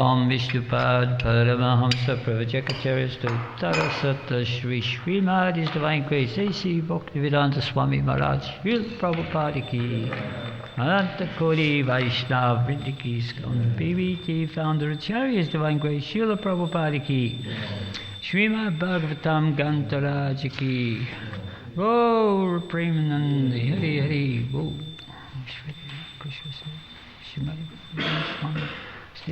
Om Vishnupad Paramahamsa Pravajakacharystu Tarasata Shri Srimad His Divine Grace A.C. Bhaktivedanta Swami Maharaj Srila Prabhupada Ki Ananta Kori Vaishnav Vrinda Ki ISKCON BBT Founder Acharya His Divine Grace Srila Prabhupada Ki Srimad Bhagavatam Gantaraja Ki Go Premanandi Hari Hari Go Om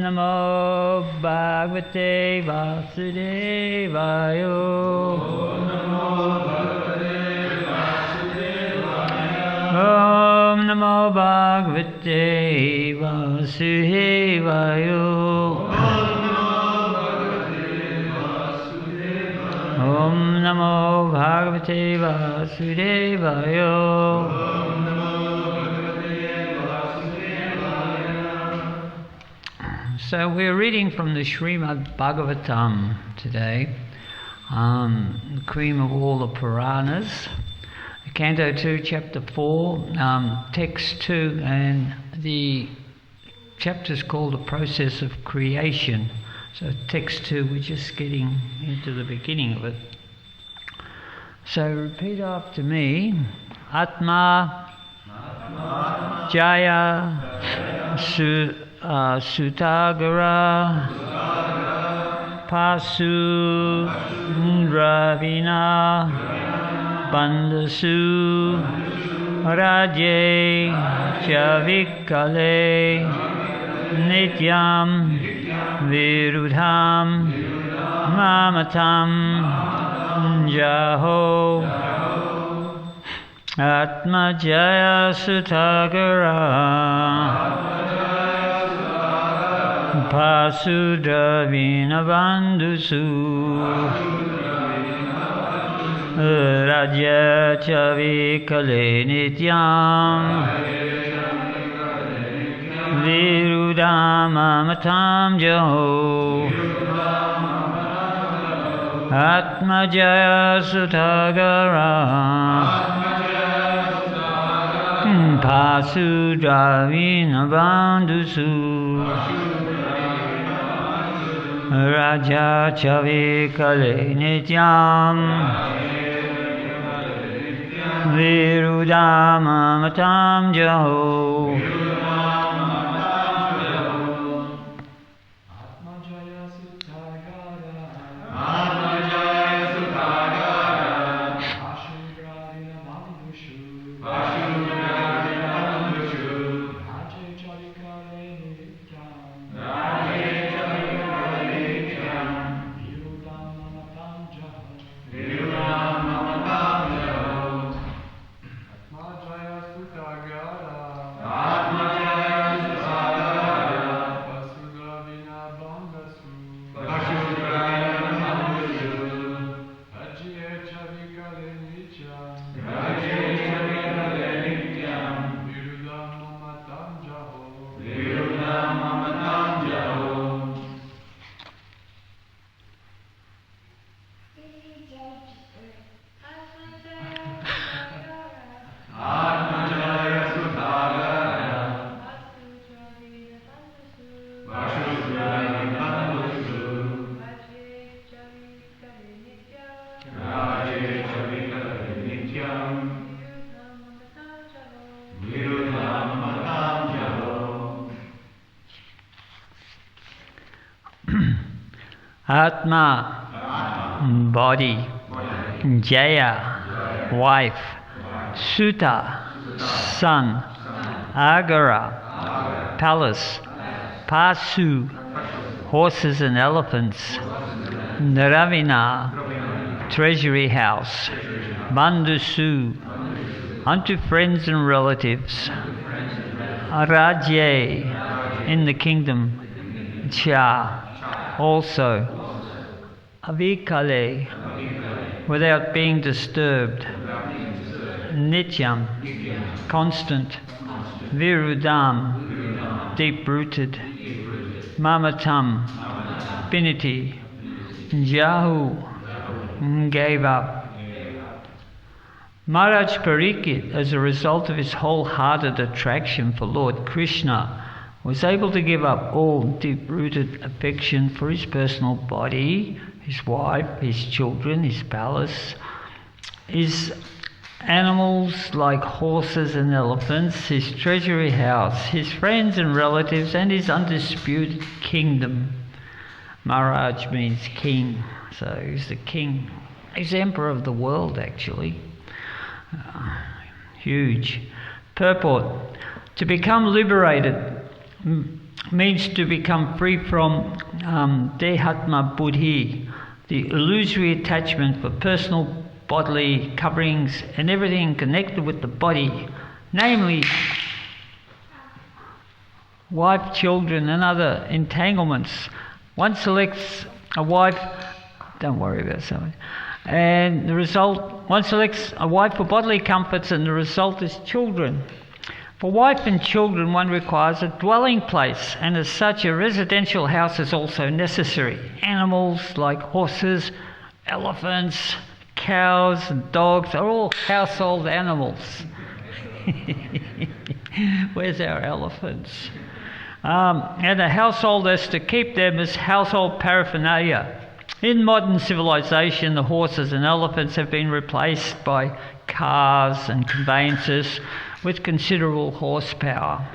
Namo Bhagavate Vasudevaya. Om Namo Bhagavate Vasudevaya. Om Namo Bhagavate Vasudevaya. So we're reading from the Srimad Bhagavatam today, the cream of all the Puranas, Canto 2, Chapter 4, Text 2, and the chapter is called The Process of Creation. So Text 2, we're just getting into the beginning of it. So repeat after me. Atma Jaya Sutagara Pasu Ravina Bandasu Raje Chavikale Nityam Virudham Mamatam Jaho Atma Jaya Sutagara Pasudravina Bandhusu Raja Chavikale Nityam Virudam Amatam Jaho Atma Jaya Sutagara Pasudravina Bandhusu Raja Chavikale Nityam Virudam Amatam Jaho Atma, body, Jaya, wife, Suta, son, Agara, palace, Pasu, horses and elephants, Naravina, treasury house, Bandhusu, unto friends and relatives, Rajye, in the kingdom, Cha, also, Avikale, without being disturbed, Nityam, constant, Virudam, deep-rooted, Mamatam, affinity, Jahu, gave up, Maharaj Parikshit, as a result of his wholehearted attraction for Lord Krishna, was able to give up all deep-rooted affection for his personal body, his wife, his children, his palace, his animals like horses and elephants, his treasury house, his friends and relatives, and his undisputed kingdom. Maharaj means king, so he's the king. He's emperor of the world, actually. Huge. Purport. To become liberated means to become free from dehatma buddhi, the illusory attachment for personal bodily coverings and everything connected with the body, namely wife, children and other entanglements. One selects a wife, don't worry about something, and the result, one selects a wife for bodily comforts and the result is children. For wife and children one requires a dwelling place, and as such a residential house is also necessary. Animals like horses, elephants, cows and dogs are all household animals. Where's our elephants? And a household has to keep them as household paraphernalia. In modern civilization, the horses and elephants have been replaced by cars and conveyances with considerable horsepower.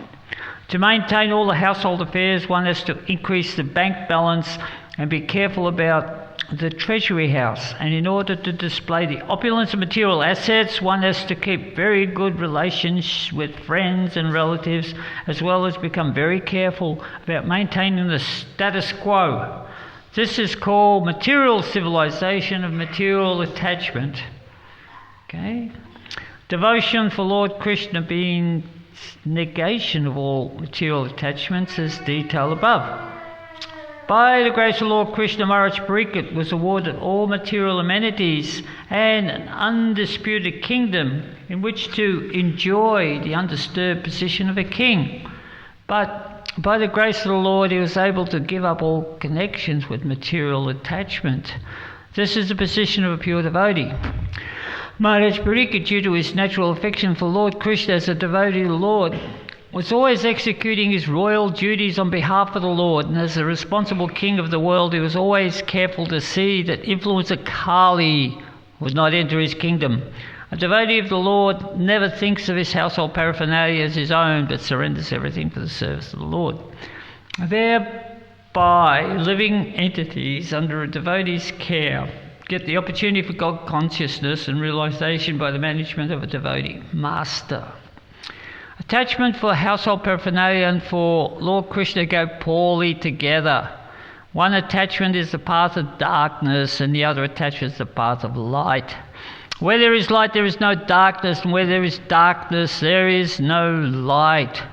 To maintain all the household affairs, one has to increase the bank balance and be careful about the treasury house. And in order to display the opulence of material assets, one has to keep very good relations with friends and relatives, as well as become very careful about maintaining the status quo. This is called material civilization of material attachment. Okay? Devotion for Lord Krishna being negation of all material attachments as detailed above. By the grace of Lord Krishna, Maharaj Parikshit was awarded all material amenities and an undisputed kingdom in which to enjoy the undisturbed position of a king. But by the grace of the Lord, he was able to give up all connections with material attachment. This is the position of a pure devotee. Maharaj Parikshit, due to his natural affection for Lord Krishna as a devotee of the Lord, was always executing his royal duties on behalf of the Lord, and as a responsible king of the world, he was always careful to see that influence of Kali would not enter his kingdom. A devotee of the Lord never thinks of his household paraphernalia as his own, but surrenders everything for the service of the Lord. Thereby, living entities under a devotee's care get the opportunity for God consciousness and realization by the management of a devotee master. Attachment for household paraphernalia and for Lord Krishna go poorly together. One attachment is the path of darkness and the other attachment is the path of light. Where there is light, there is no darkness, and where there is darkness, there is no light.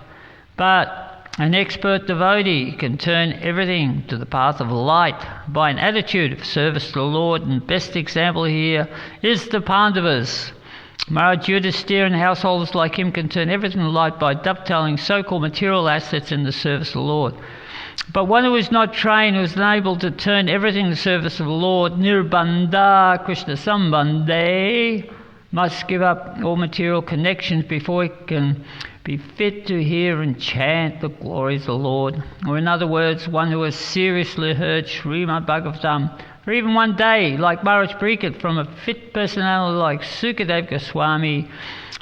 But an expert devotee can turn everything to the path of light by an attitude of service to the Lord, and the best example here is the Pandavas. Maharaj Yudhisthira and householders like him can turn everything to light by dovetailing so-called material assets in the service of the Lord. But one who is not trained, who is unable to turn everything in the service of the Lord, nirbandha Krishna sambandhe, must give up all material connections before he can be fit to hear and chant the glories of the Lord. Or in other words, one who has seriously heard Srimad Bhagavatam, or even one day, like Maharaj Parikshit, from a fit personality like Sukadeva Goswami,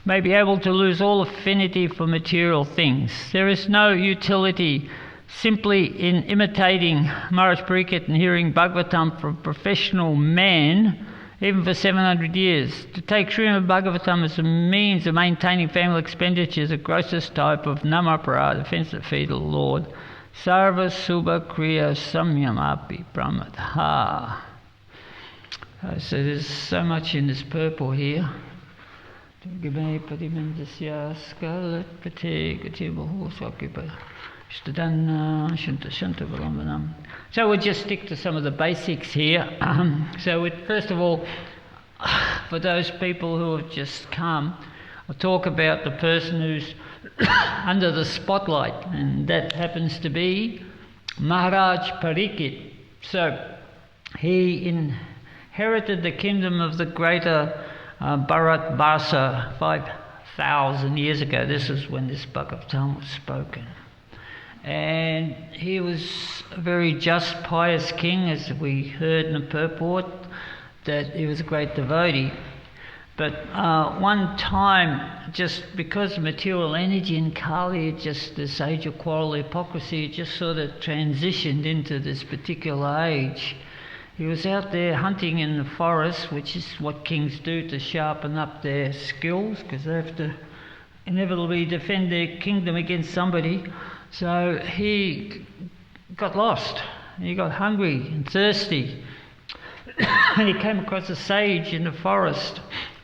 may be able to lose all affinity for material things. There is no utility simply in imitating Maharaj Parikshit and hearing Bhagavatam from a professional man, even for 700 years. To take Srimad Bhagavatam as a means of maintaining family expenditure is the grossest type of namaparad, offensive feet of the Lord. Sarva subha kriya samyamapi pramadha. So there's so much in this purple here. So we'll just stick to some of the basics here. First of all, for those people who have just come, I'll talk about the person who's under the spotlight, and that happens to be Maharaj Parikshit. So he inherited the kingdom of the greater Bharat Vasa 5,000 years ago. This is when this Bhagavatam was spoken. And he was a very just, pious king, as we heard in the purport, that he was a great devotee. But one time, just because of material energy in Kali, just this age of quarrel, hypocrisy, just sort of transitioned into this particular age. He was out there hunting in the forest, which is what kings do to sharpen up their skills, because they have to inevitably defend their kingdom against somebody. So he got lost, he got hungry and thirsty, and he came across a sage in the forest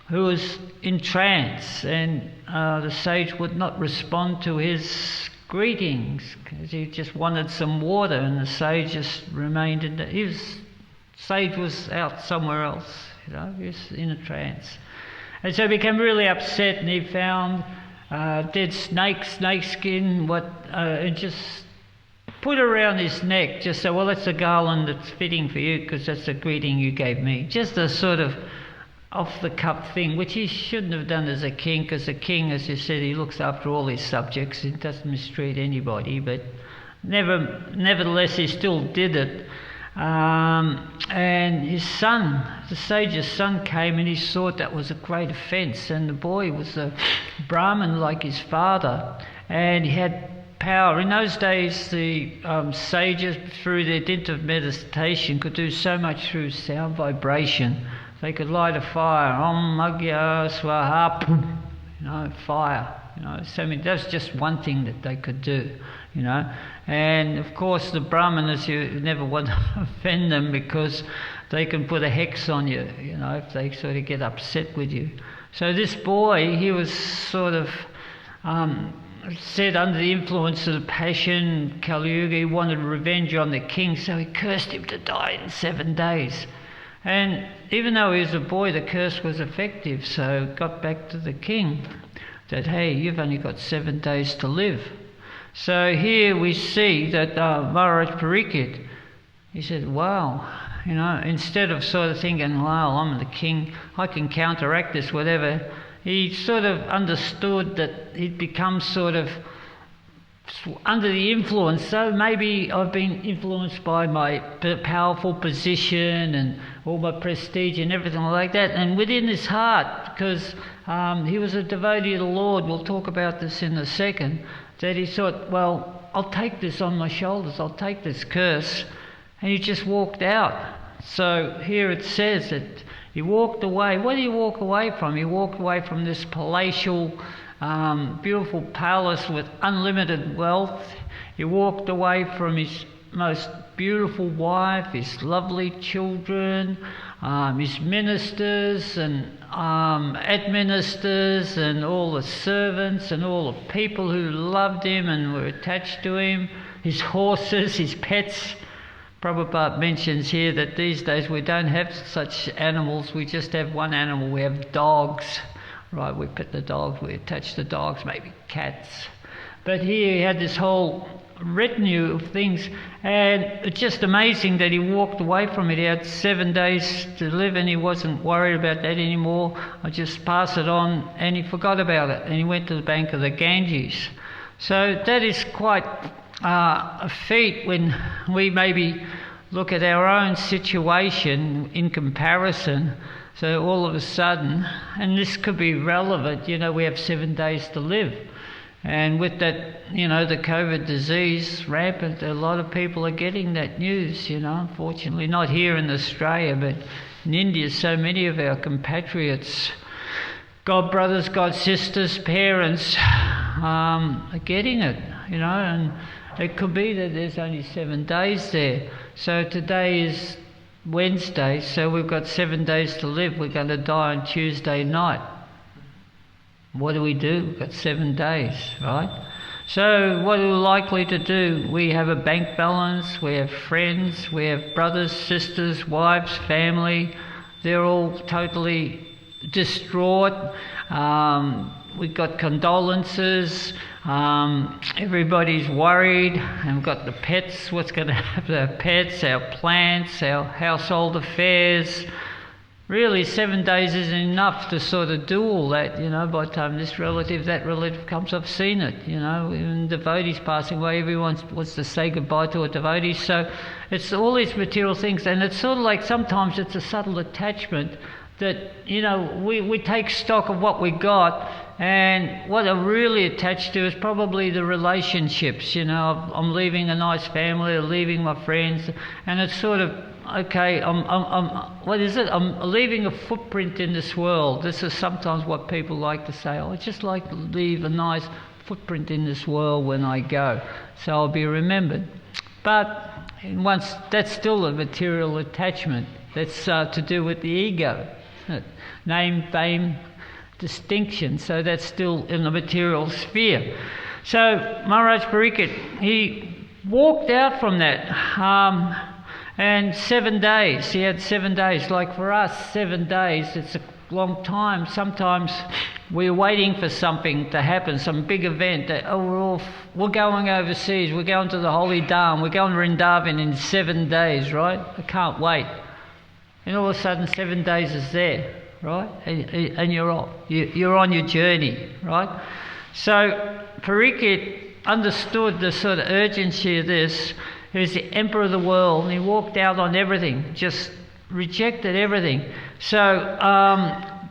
who was in trance, and the sage would not respond to his greetings because he just wanted some water, and the sage just remained in the... Sage was out somewhere else, he was in a trance. And so he became really upset, and he found dead snake skin, and just put it around his neck, just so, well, that's a garland that's fitting for you because that's the greeting you gave me. Just a sort of off-the-cuff thing, which he shouldn't have done as a king, because a king, as you said, he looks after all his subjects, he doesn't mistreat anybody, but nevertheless he still did it. And his son, the sage's son, came, and he thought that was a great offence, and the boy was a Brahmin like his father, and he had power. In those days, the sages, through their dint of meditation, could do so much through sound vibration. They could light a fire, Om Magya Swaha, fire. So that's just one thing that they could do, And of course, the Brahmanas, you never want to offend them, because they can put a hex on you, if they sort of get upset with you. So this boy, he was sort of said under the influence of the passion, Kali Yuga, he wanted revenge on the king, so he cursed him to die in 7 days. And even though he was a boy, the curse was effective, so it got back to the king that, hey, you've only got 7 days to live. So here we see that Maharaj Parikshit, he said, wow, instead of sort of thinking, well, I'm the king, I can counteract this, whatever, he sort of understood that he'd become sort of under the influence. So maybe I've been influenced by my powerful position and all my prestige and everything like that, and within his heart, because he was a devotee of the Lord, we'll talk about this in a second, that he thought, well, I'll take this on my shoulders, I'll take this curse, and he just walked out. So here it says that he walked away. What did he walk away from? He walked away from this palatial, beautiful palace with unlimited wealth. He walked away from his most beautiful wife, his lovely children, his ministers and administrators and all the servants and all the people who loved him and were attached to him, his horses, his pets. Prabhupada mentions here that these days we don't have such animals, we just have one animal, we have dogs. Right, we pet the dogs, we attach the dogs, maybe cats. But here he had this whole retinue of things, and it's just amazing that he walked away from it. He had 7 days to live, and he wasn't worried about that anymore. I just pass it on, and he forgot about it, and he went to the bank of the Ganges. So that is quite a feat when we maybe look at our own situation in comparison. So all of a sudden, and this could be relevant, we have 7 days to live. And with that, the COVID disease rampant, a lot of people are getting that news, unfortunately. Not here in Australia, but in India, so many of our compatriots, god brothers, god sisters, parents, are getting it, and it could be that there's only 7 days there. So today is Wednesday, so we've got 7 days to live. We're going to die on Tuesday night. What do? We've got 7 days, right? So what are we likely to do? We have a bank balance, we have friends, we have brothers, sisters, wives, family. They're all totally distraught. We've got condolences. Everybody's worried, and we've got the pets, what's going to happen to our pets, our plants, our household affairs. really 7 days isn't enough to sort of do all that, by the time this relative, that relative comes. I've seen it, even devotees passing away, everyone wants to say goodbye to a devotee. So it's all these material things, and it's sort of like sometimes it's a subtle attachment that, we take stock of what we got, and what I'm really attached to is probably the relationships. I'm leaving a nice family, or leaving my friends, and it's sort of, okay, I'm leaving a footprint in this world. This is sometimes what people like to say. I just like to leave a nice footprint in this world when I go, so I'll be remembered. But once that's still a material attachment. That's to do with the ego, name, fame, distinction. So that's still in the material sphere. So Maharaj Pariksit, he walked out from that. And 7 days, he had 7 days. Like for us, 7 days, it's a long time. Sometimes we're waiting for something to happen, some big event. That, we're going overseas, we're going to the Holy Dham, we're going to Vrindavan in 7 days, right? I can't wait. And all of a sudden 7 days is there, right? And you're off. You're on your journey, right? So Pariksit understood the sort of urgency of this. He was the emperor of the world, and he walked out on everything, just rejected everything. So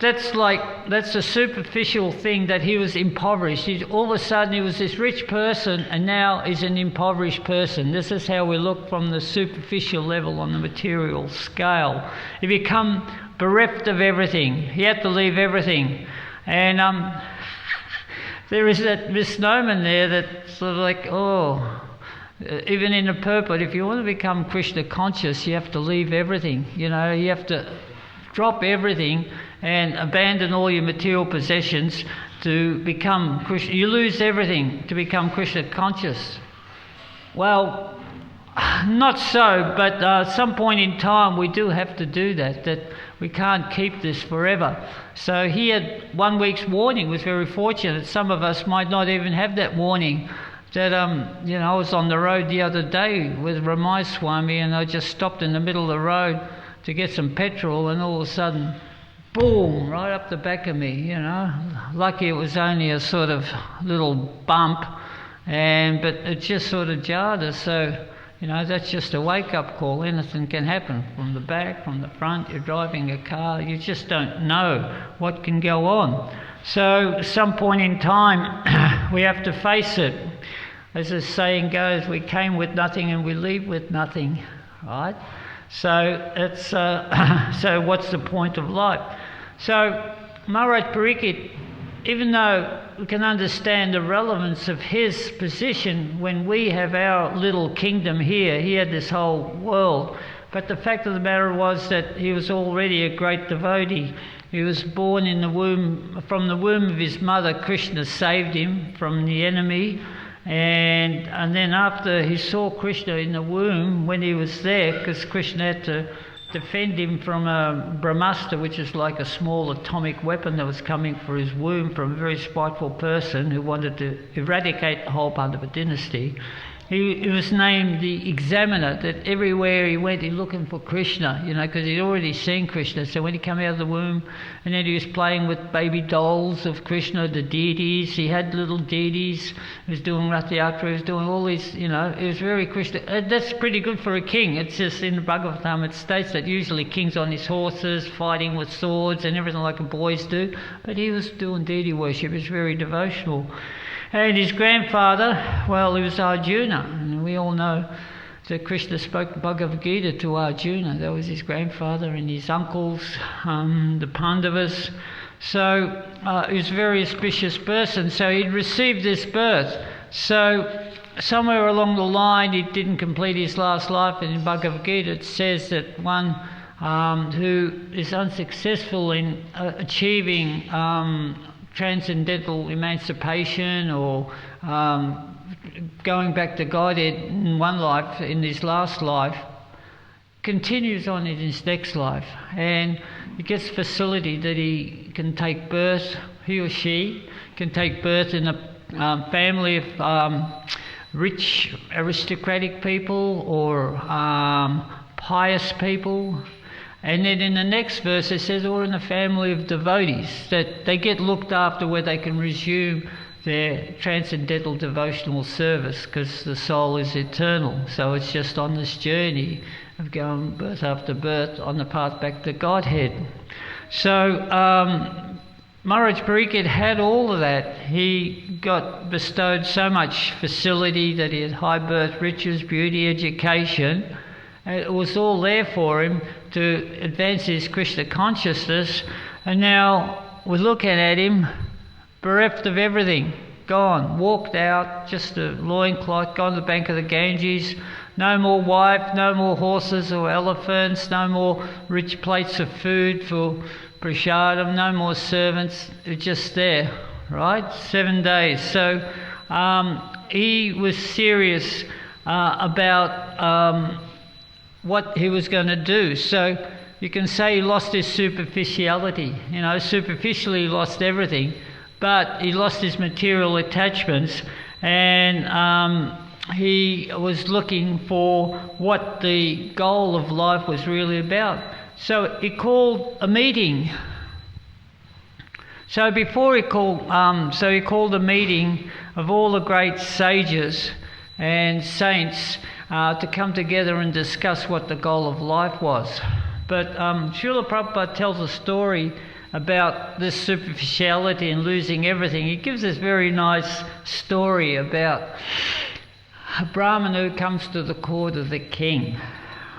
that's a superficial thing, that he was impoverished. All of a sudden he was this rich person, and now he's an impoverished person. This is how we look from the superficial level on the material scale. He become bereft of everything. He had to leave everything. And there is that misnomer there that sort of like, even in the purport, if you want to become Krishna conscious, you have to leave everything. You have to drop everything and abandon all your material possessions to become Krishna. You lose everything to become Krishna conscious. Well, not so, but at some point in time we do have to do that we can't keep this forever. So he had 1 week's warning. Was very fortunate. Some of us might not even have that warning. That I was on the road the other day with Ramai Swami, and I just stopped in the middle of the road to get some petrol, and all of a sudden, boom, right up the back of me, Lucky it was only a sort of little bump, but it just sort of jarred us. So, that's just a wake-up call. Anything can happen from the back, from the front. You're driving a car, you just don't know what can go on. So at some point in time, we have to face it. As the saying goes, we came with nothing and we leave with nothing, right? So it's so what's the point of life? So Maharaj Pariksit, even though we can understand the relevance of his position when we have our little kingdom here, he had this whole world. But the fact of the matter was that he was already a great devotee. He was born in the womb, from the womb of his mother. Krishna saved him from the enemy. And then after he saw Krishna in the womb, when he was there, because Krishna had to defend him from a Brahmastra, which is like a small atomic weapon that was coming for his womb from a very spiteful person who wanted to eradicate the whole Pandava dynasty. He was named the examiner, that everywhere he went he looking for Krishna, because he'd already seen Krishna. So when he came out of the womb, and then he was playing with baby dolls of Krishna, the deities. He had little deities. He was doing Rath Yatra, he was doing all these, it was very Krishna. That's pretty good for a king. It's just in the Bhagavatam it states that usually kings on his horses, fighting with swords and everything like the boys do. But he was doing deity worship. He was very devotional. And his grandfather, well, he was Arjuna, and we all know that Krishna spoke the Bhagavad Gita to Arjuna. That was his grandfather, and his uncles, the Pandavas. So he was a very auspicious person. So he'd received this birth. So somewhere along the line, he didn't complete his last life. And in Bhagavad Gita, it says that one who is unsuccessful in achieving transcendental emancipation or going back to Godhead in one life, in his last life, continues on in his next life, and he gets facility that he can take birth, he or she can take birth in a family of rich aristocratic people or pious people. And then in the next verse it says, or in a family of devotees, that they get looked after where they can resume their transcendental devotional service, because the soul is eternal. So it's just on this journey of going birth after birth on the path back to Godhead. So Maharaj Pariksit had all of that. He got bestowed so much facility that he had high birth, riches, beauty, education. It was all there for him to advance his Krishna consciousness. And now we're looking at him bereft of everything, gone, walked out, just a loincloth, gone to the bank of the Ganges. No more wife, no more horses or elephants, no more rich plates of food for prasadam, no more servants. It's just there, right? 7 days. So he was serious about what he was going to do. So you can say he lost his superficiality. You know, superficially he lost everything, but he lost his material attachments, and he was looking for what the goal of life was really about. So he called a meeting. So before he called, he called a meeting of all the great sages and saints to come together and discuss what the goal of life was. But Srila Prabhupada tells a story about this superficiality and losing everything. He gives this very nice story about a Brahmin who comes to the court of the king,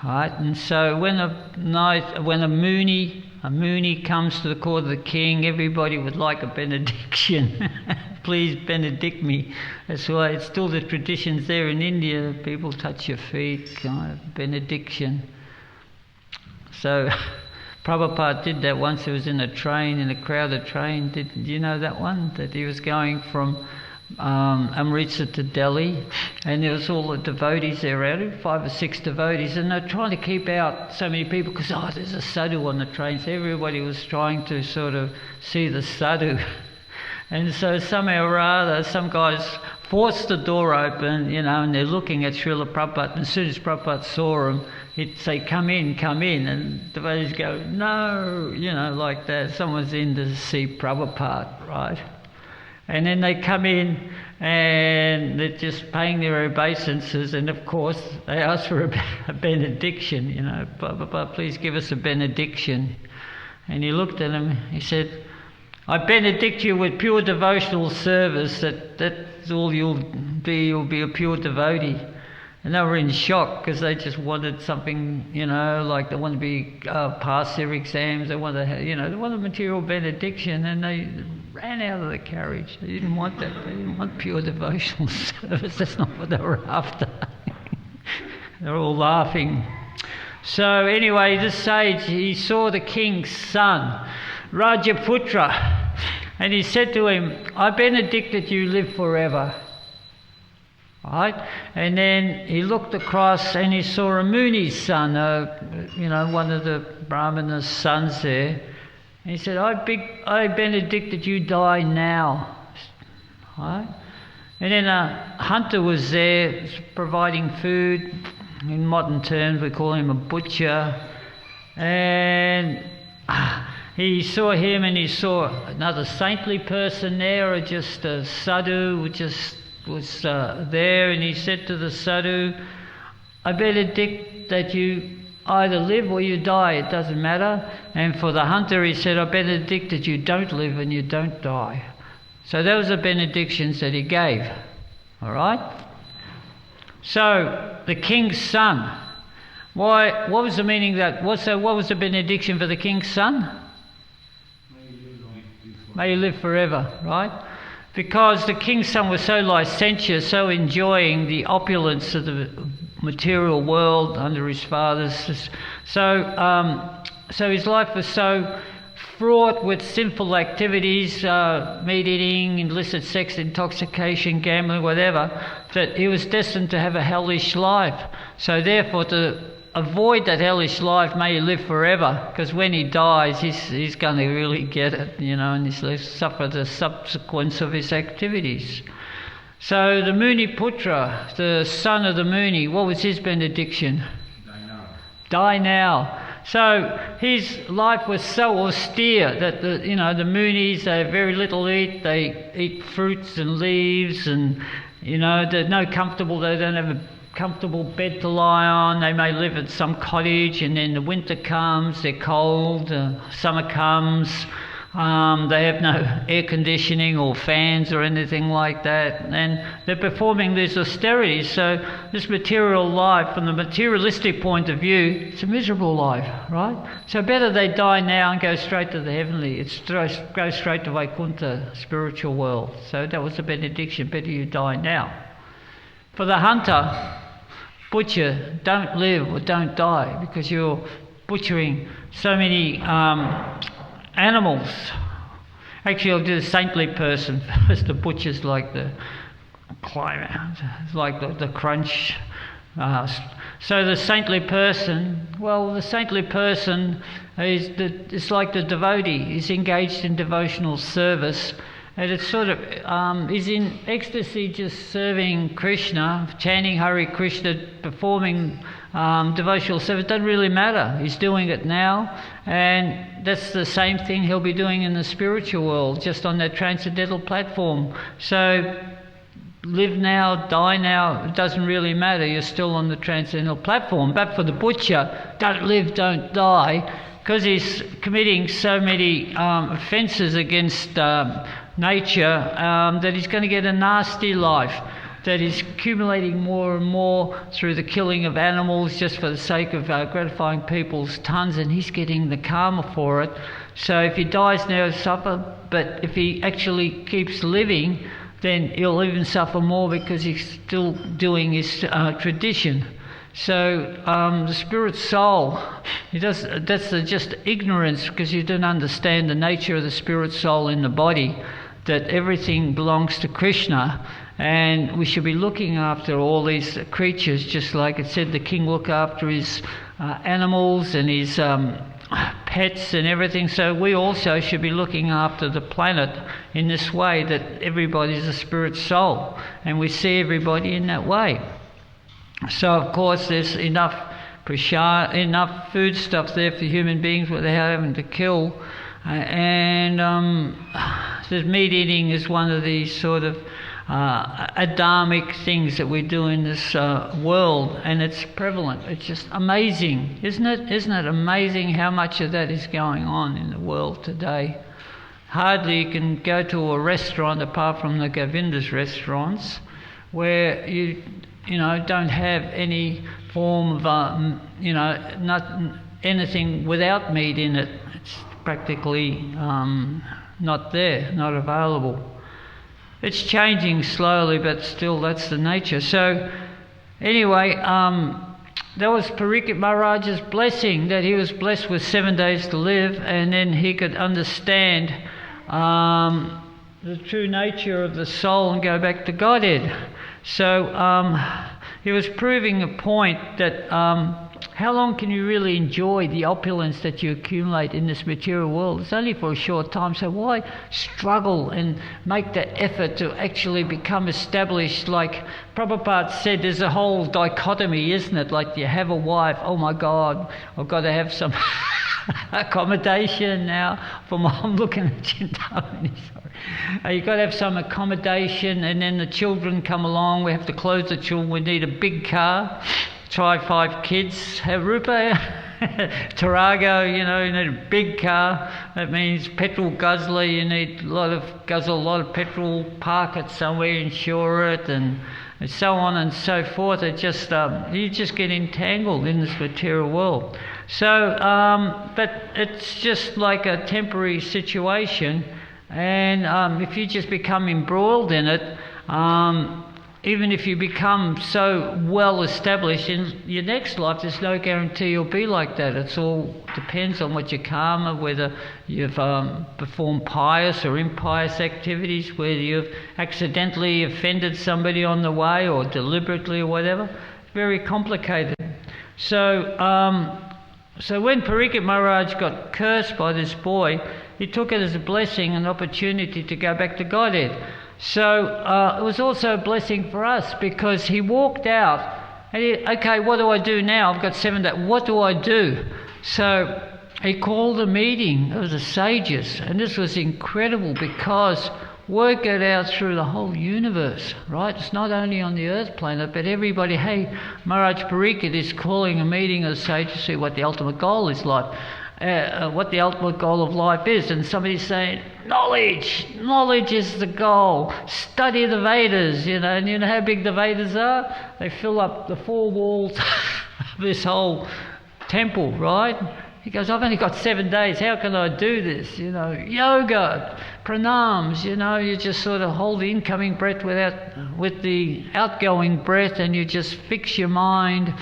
right? And so when a Muni comes to the court of the king, everybody would like a benediction. Please benedict me. That's why it's still the traditions there in India. People touch your feet, kind of benediction. So Prabhupada did that once. He was in a train, in a crowded train. Do you know that one? That he was going from Amritsar to Delhi, and there was all the devotees there around him, 5 or 6 devotees, and they're trying to keep out so many people because, there's a sadhu on the train. So everybody was trying to sort of see the sadhu. And so somehow or other, some guys forced the door open, and they're looking at Srila Prabhupada, and as soon as Prabhupada saw him, he'd say, come in, and the devotees go, no, like that. Someone's in to see Prabhupada, right? And then they come in and they're just paying their obeisances, and of course they ask for a benediction, Prabhupada, please give us a benediction. And he looked at him, he said, I benedict you with pure devotional service, that's all you'll be a pure devotee. And they were in shock because they just wanted something, like they wanted to be pass their exams, they wanted a material benediction, and they ran out of the carriage. They didn't want that. They didn't want pure devotional service. That's not what they were after. They're all laughing. So anyway, this sage, he saw the king's son, Rajaputra, and he said to him, I benedict that you live forever. Right? And then he looked across and he saw a Muni's son, one of the Brahmana's sons there. And he said, I benedict that you die now. Right? And then a hunter was there providing food. In modern terms, we call him a butcher. And he saw him, and he saw another saintly person there, or just a sadhu, was there, and he said to the sadhu, I benedict that you either live or you die, it doesn't matter. And for the hunter, he said, I benedict that you don't live and you don't die. So those are benedictions that he gave. All right? So the king's son, what was the meaning of that? What was the benediction for the king's son? May you live forever, right? Because the king's son was so licentious, so enjoying the opulence of the material world under his father's. So his life was so fraught with sinful activities, meat eating, illicit sex, intoxication, gambling, whatever, that he was destined to have a hellish life. So therefore, to avoid that hellish life, may he live forever, because when he dies, he's going to really get it, and he'll suffer the subsequence of his activities. So the Muni Putra, the son of the Muni, what was his benediction? Die now. Die now. So his life was so austere that the Munis, they have very little to eat. They eat fruits and leaves, and they don't have a comfortable bed to lie on. They may live at some cottage, and then the winter comes, they're cold, summer comes, they have no air conditioning or fans or anything like that, and they're performing these austerities. So this material life, from the materialistic point of view, it's a miserable life, right? So better they die now and go straight to the heavenly. Go straight to Vaikuntha, spiritual world. So that was the benediction. Better you die now. For the hunter, butcher, don't live or don't die, because you're butchering so many animals. Actually, I'll do the saintly person first. The butcher's like the climber, it's like the crunch. So the saintly person, it's like the devotee. He's engaged in devotional service, and it's sort of he's in ecstasy, just serving Krishna, chanting Hare Krishna, performing devotional service. It doesn't really matter. He's doing it now, and that's the same thing he'll be doing in the spiritual world, just on that transcendental platform. So live now, die now, it doesn't really matter. You're still on the transcendental platform. But for the butcher, don't live, don't die, because he's committing so many offences against nature that he's going to get a nasty life, that is accumulating more and more through the killing of animals just for the sake of gratifying people's tongues, and he's getting the karma for it. So if he dies now, he'll suffer, but if he actually keeps living, then he'll even suffer more, because he's still doing his tradition. So the spirit soul, that's just ignorance, because you don't understand the nature of the spirit soul in the body, that everything belongs to Krishna, and we should be looking after all these creatures, just like it said the king look after his animals and his pets and everything. So we also should be looking after the planet in this way, that everybody's a spirit soul, and we see everybody in that way. So of course there's enough food stuff there for human beings without having to kill, and the meat eating is one of these sort of Adamic things that we do in this world, and it's prevalent. It's just amazing, isn't it? Isn't it amazing how much of that is going on in the world today? Hardly you can go to a restaurant, apart from the Govinda's restaurants, where you don't have any form of anything without meat in it. It's practically not there, not available. It's changing slowly, but still that's the nature. So anyway, that was Parikshit Maharaj's blessing, that he was blessed with 7 days to live, and then he could understand the true nature of the soul and go back to Godhead. So he was proving a point that how long can you really enjoy the opulence that you accumulate in this material world? It's only for a short time, so why struggle and make the effort to actually become established? Like Prabhupada said, there's a whole dichotomy, isn't it? Like you have a wife, oh my God, I've got to have some accommodation now for I'm looking at Chintamani, sorry. You've got to have some accommodation, and then the children come along, we have to clothe the children, we need a big car. Try 5 kids, have Rupa, Tarago, you need a big car. That means petrol guzzler, you need guzzle a lot of petrol, park it somewhere, insure it, and so on and so forth. It just you just get entangled in this material world. So, but it's just like a temporary situation, and if you just become embroiled in it, even if you become so well established in your next life, there's no guarantee you'll be like that. It all depends on what your karma, whether you've performed pious or impious activities, whether you've accidentally offended somebody on the way or deliberately or whatever. It's very complicated. So, so when Parikshit Maharaj got cursed by this boy, he took it as a blessing, an opportunity to go back to Godhead. So it was also a blessing for us, because he walked out and okay, what do I do now? I've got 7 days. What do I do? So he called a meeting of the sages, and this was incredible because work it out through the whole universe, right? It's not only on the earth planet, but everybody. Hey, Maharaj Pariksit is calling a meeting of the sages to see what the ultimate goal is like, what the ultimate goal of life is. And somebody's saying, knowledge is the goal. Study the Vedas, and you know how big the Vedas are? They fill up the 4 walls of this whole temple, right? He goes, I've only got 7 days, how can I do this? Yoga, pranams, you just sort of hold the incoming breath with the outgoing breath, and you just fix your mind.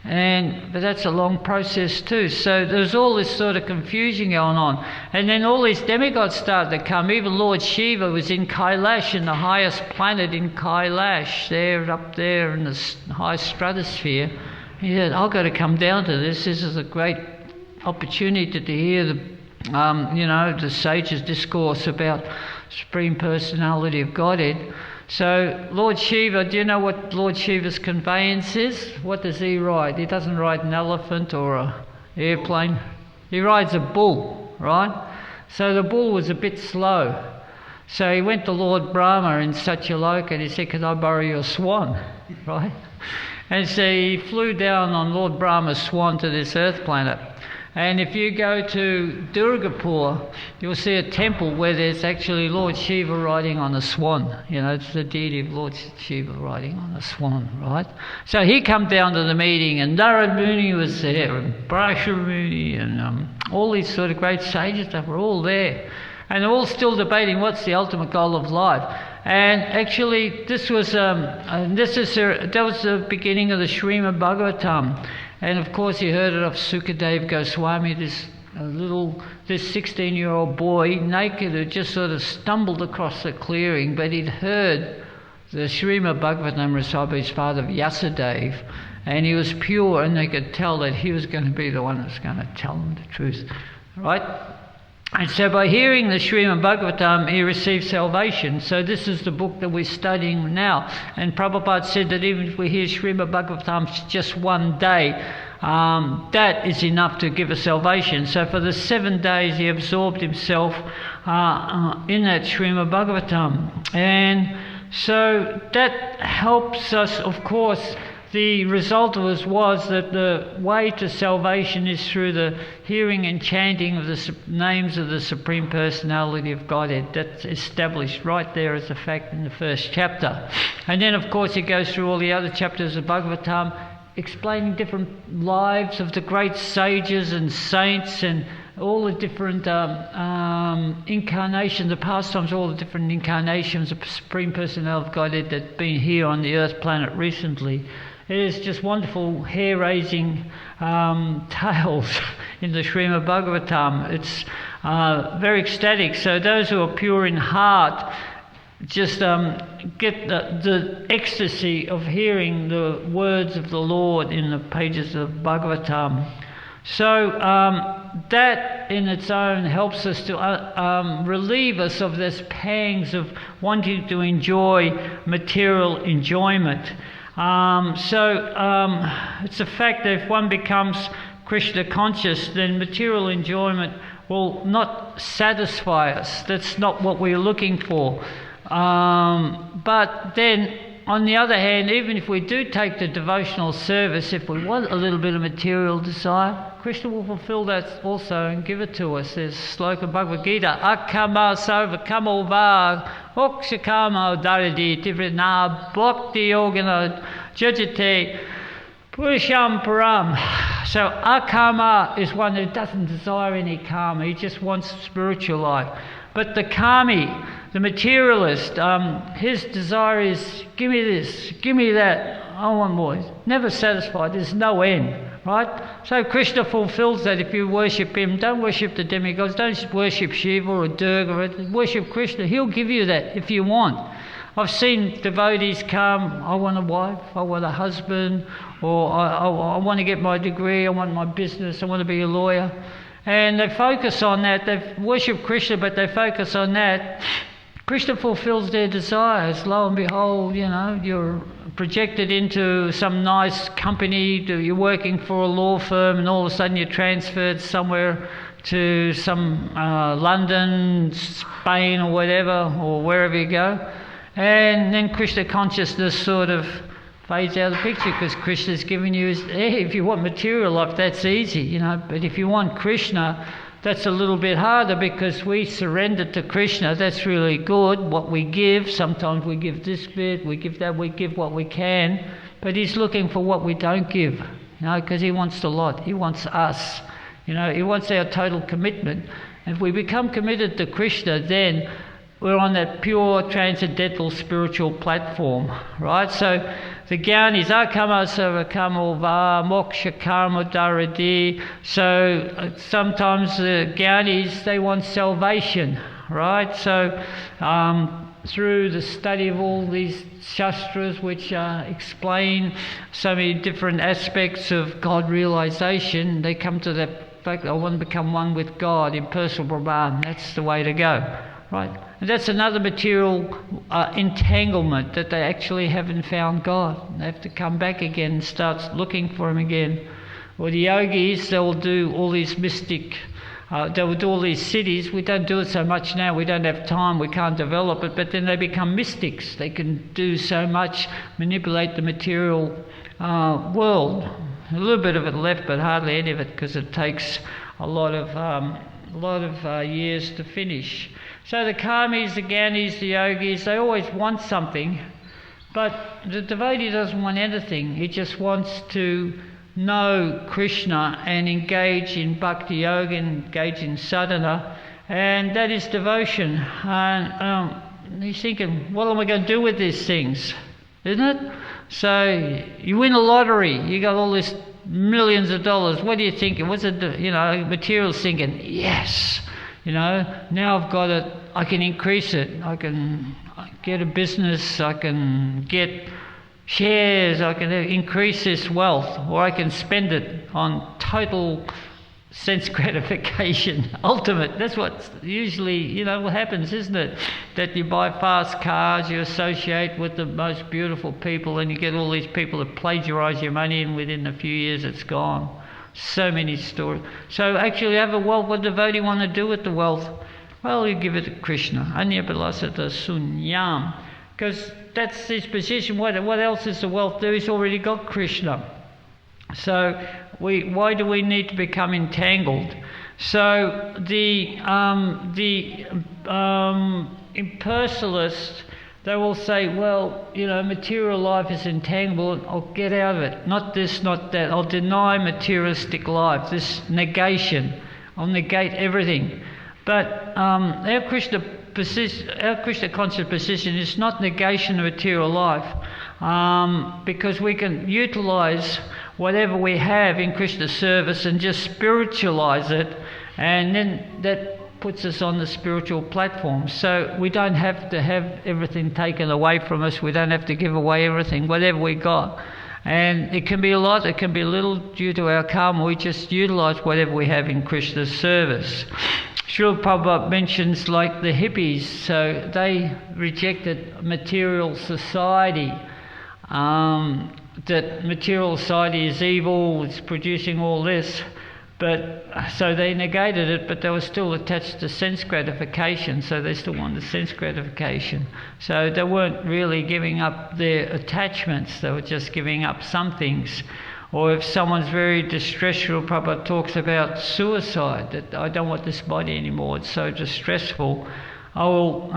But that's a long process too. So there's all this sort of confusion going on. And then all these demigods started to come. Even Lord Shiva was in Kailash, in the highest planet in Kailash, up there in the high stratosphere. He said, I've got to come down to this. This is a great opportunity to hear the sages discourse about Supreme Personality of Godhead. So Lord Shiva, do you know what Lord Shiva's conveyance is? What does he ride? He doesn't ride an elephant or an airplane. He rides a bull, right? So the bull was a bit slow. So he went to Lord Brahma in Satyaloka and he said, can I borrow your swan? Right? And so he flew down on Lord Brahma's swan to this earth planet. And if you go to Durgapur, you'll see a temple where there's actually Lord Shiva riding on a swan. It's the deity of Lord Shiva riding on a swan, right? So he come down to the meeting, and Narad Muni was there, and Parashara Muni, and all these sort of great sages that were all there. And they're all still debating what's the ultimate goal of life. And actually, that was the beginning of the Srimad Bhagavatam. And of course, you heard it of Sukadeva Goswami, this 16-year-old boy, naked, who just sort of stumbled across the clearing, but he'd heard the Srimad Bhagavatam recited by his father Vyasadeva, and he was pure, and they could tell that he was going to be the one that's going to tell them the truth, right? And so by hearing the Srimad Bhagavatam, he received salvation. So this is the book that we're studying now. And Prabhupada said that even if we hear Srimad Bhagavatam just one day, that is enough to give us salvation. So for the 7 days he absorbed himself in that Srimad Bhagavatam. And so that helps us, of course. The result was that the way to salvation is through the hearing and chanting of the names of the Supreme Personality of Godhead. That's established right there as a fact in the first chapter. And then, of course, it goes through all the other chapters of Bhagavatam, explaining different lives of the great sages and saints and all the different incarnations, the pastimes, all the different incarnations of the Supreme Personality of Godhead that have been here on the earth planet recently. It is just wonderful, hair-raising tales in the Srimad Bhagavatam. It's very ecstatic. So those who are pure in heart just get the ecstasy of hearing the words of the Lord in the pages of Bhagavatam. So that in its own helps us to relieve us of this pangs of wanting to enjoy material enjoyment. It's a fact that if one becomes Krishna conscious, then material enjoyment will not satisfy us. That's not what we're looking for. But then, on the other hand, even if we do take the devotional service, if we want a little bit of material desire, Krishna will fulfill that also and give it to us. There's a sloka of Bhagavad Gita, Akama sarva kamo va okshakamo daradi tivrina bhakti yogana jajate purusham param. So akama is one who doesn't desire any karma, he just wants spiritual life. But the kami, the materialist, his desire is, give me this, give me that, I want more. He's never satisfied, there's no end. Right? So Krishna fulfills that if you worship him. Don't worship the demigods, don't worship Shiva or Durga, worship Krishna. He'll give you that if you want. I've seen devotees come, I want a wife, I want a husband, or I want to get my degree, I want my business, I want to be a lawyer. And they focus on that, they worship Krishna, but they focus on that. Krishna fulfills their desires. Lo and behold, you're projected into some nice company. You're working for a law firm, and all of a sudden you're transferred somewhere to some London, Spain, or whatever, or wherever you go, and then Krishna consciousness sort of fades out of the picture, because Krishna's given you, hey, if you want material life, that's easy, but if you want Krishna, that's a little bit harder, because we surrender to Krishna. That's really good, what we give. Sometimes we give this bit, we give that, we give what we can, but he's looking for what we don't give, because he wants a lot. He wants us, he wants our total commitment. If we become committed to Krishna, then we're on that pure transcendental spiritual platform, right? So the Gyanis, Akama Savakamo Va, Moksha Karma Daradi. So sometimes the Gyanis, they want salvation, right? So through the study of all these shastras which explain so many different aspects of God realization, they come to that fact, I want to become one with God, impersonal Brahman. That's the way to go, right? And that's another material entanglement, that they actually haven't found God. They have to come back again and start looking for him again. Or the yogis, they will do all these mystic, they will do all these cities. We don't do it so much now, we don't have time, we can't develop it, but then they become mystics. They can do so much, manipulate the material world. A little bit of it left, but hardly any of it, because it takes a lot of years to finish. So the karmis, the gyanis, the yogis, they always want something, but the devotee doesn't want anything. He just wants to know Krishna and engage in bhakti yoga, engage in sadhana, and that is devotion. And he's thinking, what am I going to do with these things? Isn't it? So you win a lottery, you got all this millions of dollars. What are you thinking? What's it? Material's thinking, yes. Now I've got it, I can increase it, I can get a business, I can get shares, I can increase this wealth, or I can spend it on total sense gratification, ultimate. That's what usually, what happens, isn't it? That you buy fast cars, you associate with the most beautiful people, and you get all these people that plagiarise your money, and within a few years it's gone. So many stories. So actually have a wealth, what does the devotee want to do with the wealth? Well, you give it to Krishna. Anya Palasata Sunyam. Because that's his position. What else is the wealth do? He's already got Krishna. So why do we need to become entangled? So the impersonalist, they will say, well, material life is entangled, I'll get out of it. Not this, not that. I'll deny materialistic life, this negation. I'll negate everything. But our Krishna conscious position is not negation of material life, because we can utilize whatever we have in Krishna's service and just spiritualize it, and then that puts us on the spiritual platform. So we don't have to have everything taken away from us. We don't have to give away everything, whatever we got. And it can be a lot, it can be a little due to our karma. We just utilize whatever we have in Krishna's service. Srila Prabhupada mentions like the hippies, so they rejected material society, that material society is evil, it's producing all this. But so they negated it, but they were still attached to sense gratification, so they still wanted sense gratification. So they weren't really giving up their attachments, they were just giving up some things. Or if someone's very distressed, Srila Prabhupada talks about suicide, that I don't want this body anymore, it's so distressful, I will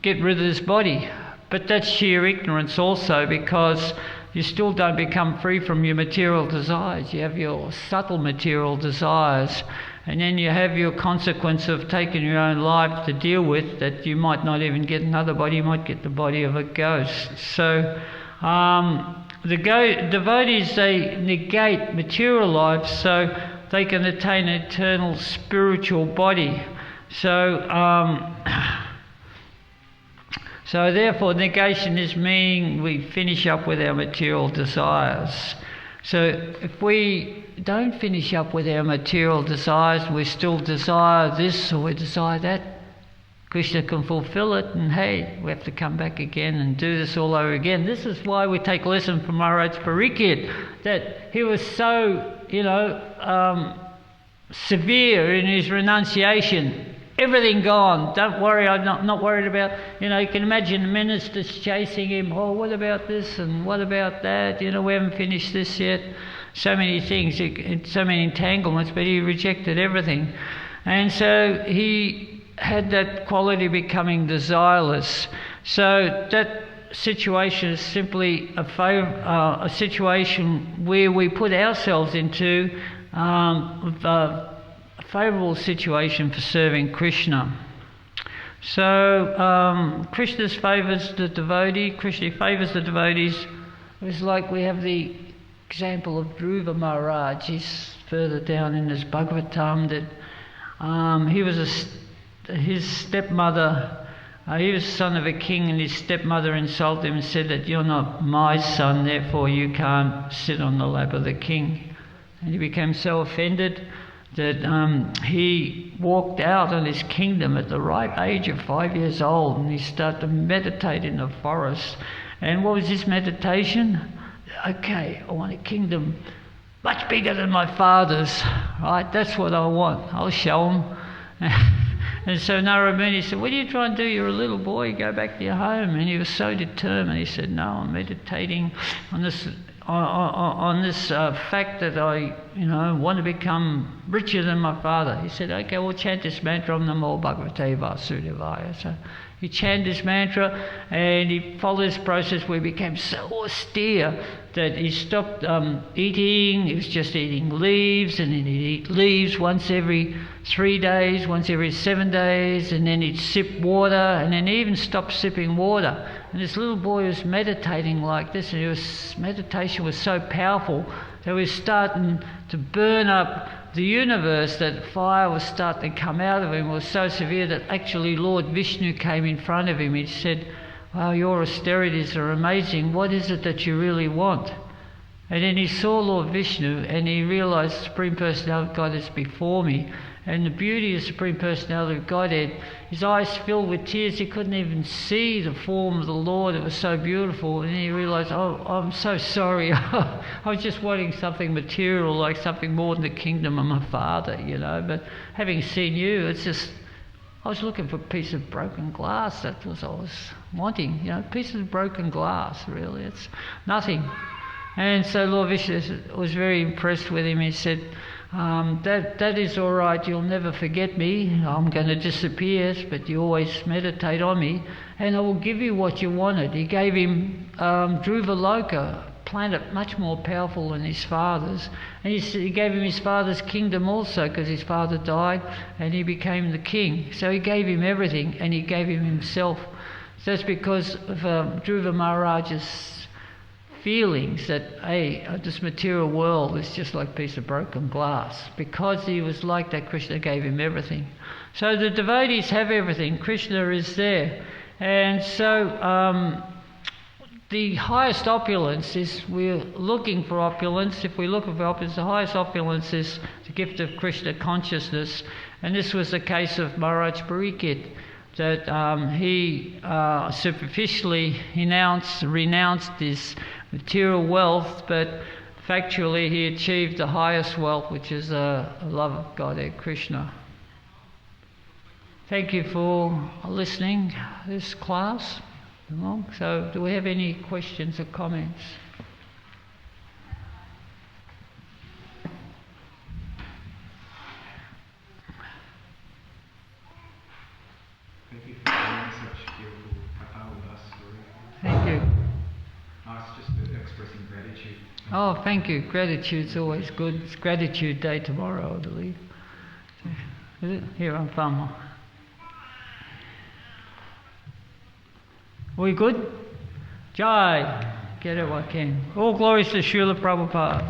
get rid of this body. But that's sheer ignorance also, because you still don't become free from your material desires. You have your subtle material desires, and then you have your consequence of taking your own life to deal with, that you might not even get another body, you might get the body of a ghost. So the devotees, they negate material life so they can attain an eternal spiritual body. So therefore negation is meaning we finish up with our material desires. So if we don't finish up with our material desires, we still desire this or we desire that, Krishna can fulfill it, and hey, we have to come back again and do this all over again. This is why we take lesson from Maharaj Parikshit, that he was so, severe in his renunciation. Everything gone. Don't worry, I'm not worried about, you can imagine the ministers chasing him. Oh, what about this and what about that? We haven't finished this yet. So many things, so many entanglements, but he rejected everything. And so he had that quality becoming desireless. So that situation is simply a situation where we put ourselves into a favourable situation for serving Krishna. So Krishna favours the devotee. Krishna favours the devotees. It's like we have the example of Dhruva Maharaj. He's further down in this Bhagavatam that he was his stepmother, he was son of a king, and his stepmother insulted him and said that you're not my son, therefore you can't sit on the lap of the king. And he became so offended that he walked out on his kingdom at the ripe age of 5 years old, and he started to meditate in the forest. And what was his meditation? Okay, I want a kingdom much bigger than my father's, right? That's what I want. I'll show him. And so Narada Muni said, what are you trying to do? You're a little boy, go back to your home. And he was so determined. He said, no, I'm meditating on this fact that I want to become richer than my father. He said, okay, we'll chant this mantra, Om Namo Bhagavate Vasudevaya. So he chanted this mantra, and he followed this process where he became so austere that he stopped eating. He was just eating leaves, and then he'd eat leaves once every 3 days, once every 7 days, and then he'd sip water, and then he even stopped sipping water. And this little boy was meditating like this, and meditation was so powerful that he was starting to burn up the universe, that fire was starting to come out of him. It was so severe that actually Lord Vishnu came in front of him. He said, wow, your austerities are amazing. What is it that you really want? And then he saw Lord Vishnu, and he realised the Supreme Personality of God is before me. And the beauty of the Supreme Personality of Godhead, his eyes filled with tears. He couldn't even see the form of the Lord. It was so beautiful. And he realised, oh, I'm so sorry. I was just wanting something material, like something more than the kingdom of my father, But having seen you, it's just, I was looking for a piece of broken glass. That was what I was wanting, pieces of broken glass, really. It's nothing. And so Lord Vishnu was very impressed with him. He said, that is all right, you'll never forget me. I'm going to disappear, but you always meditate on me, and I will give you what you wanted. He gave him Dhruvaloka, a planet much more powerful than his father's, and he gave him his father's kingdom also, because his father died and he became the king. So he gave him everything, and he gave him himself. So that's because of Dhruva Maharaj's feelings that, hey, this material world is just like a piece of broken glass. Because he was like that, Krishna gave him everything. So the devotees have everything. Krishna is there. And so the highest opulence is, we're looking for opulence. If we look for opulence, the highest opulence is the gift of Krishna consciousness. And this was the case of Maharaj Parikshit, that he superficially renounced his material wealth, but factually he achieved the highest wealth, which is a love of Godhead Krishna. Thank you for listening to this class. So do we have any questions or comments? Thank you for sharing such beautiful katha with us. Thank you. It's just expressing gratitude. Oh, thank you. Gratitude's always good. It's Gratitude Day tomorrow, I believe. Is it? Here, I'm fine. We good? Jai. Get it what can. All glories to Srila Prabhupada.